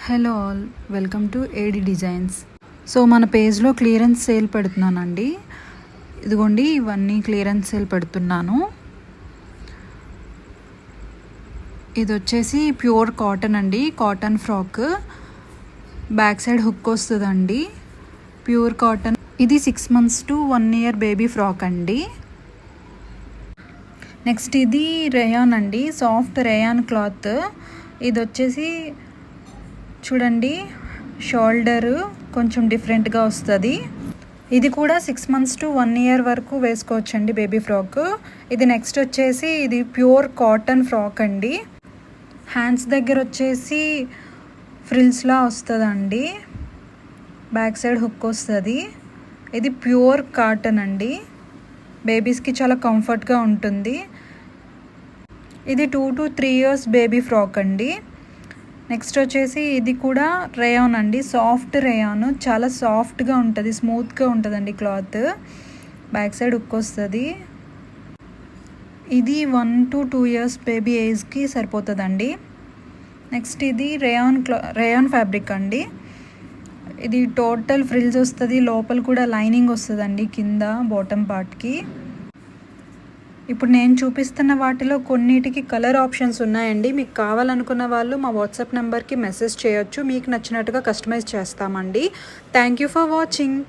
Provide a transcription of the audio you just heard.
Hello all, welcome to AD designs. So మన పేజ్లో clearance sale పెడుతున్నానండి. ఇదిగోండి, ఇవన్నీ క్లియరెన్స్ సేల్ పెడుతున్నాను. ఇది వచ్చేసి ప్యూర్ కాటన్ అండి, cotton frock. Back side hook వస్తుందండి, ప్యూర్ కాటన్. ఇది 6 months to 1 year baby frock అండి. నెక్స్ట్ ఇది రేయాన్ అండి, సాఫ్ట్ రేయాన్ క్లాత్. ఇది వచ్చేసి చూడండి, షోల్డర్ కొంచెం డిఫరెంట్గా వస్తుంది. ఇది కూడా 6 months to 1 year వరకు వేసుకోవచ్చండి బేబీ ఫ్రాక్. ఇది నెక్స్ట్ వచ్చేసి ఇది ప్యూర్ కాటన్ ఫ్రాక్ అండి. హ్యాండ్స్ దగ్గర వచ్చేసి ఫ్రిల్స్లా వస్తుందండి, బ్యాక్ సైడ్ హుక్ వస్తుంది. ఇది ప్యూర్ కాటన్ అండి, బేబీస్కి చాలా కంఫర్ట్గా ఉంటుంది. ఇది 2 to 3 years బేబీ ఫ్రాక్ అండి. నెక్స్ట్ వచ్చేసి ఇది కూడా రేయాన్ అండి, సాఫ్ట్ రేయాన్. చాలా సాఫ్ట్గా ఉంటుంది, స్మూత్గా ఉంటుందండి క్లాత్. బ్యాక్ సైడ్ హుక్ వస్తుంది. ఇది 1 to 2 years బేబీ ఏజ్కి సరిపోతుందండి. నెక్స్ట్ ఇది రేయాన్ ఫ్యాబ్రిక్ అండి. ఇది టోటల్ ఫ్రిల్స్ వస్తుంది, లోపల కూడా లైనింగ్ వస్తుందండి కింద బాటమ్ పార్ట్కి. ఇప్పుడు నేను చూపిస్తున్న వాటిలో కొన్నిటికి కలర్ ఆప్షన్స్ ఉన్నాయండి. మీకు కావాలనుకున్న వాళ్ళు మా వాట్సాప్ నెంబర్కి మెసేజ్ చేయొచ్చు, మీకు నచ్చినట్టుగా కస్టమైజ్ చేస్తామండి. Thank you for watching.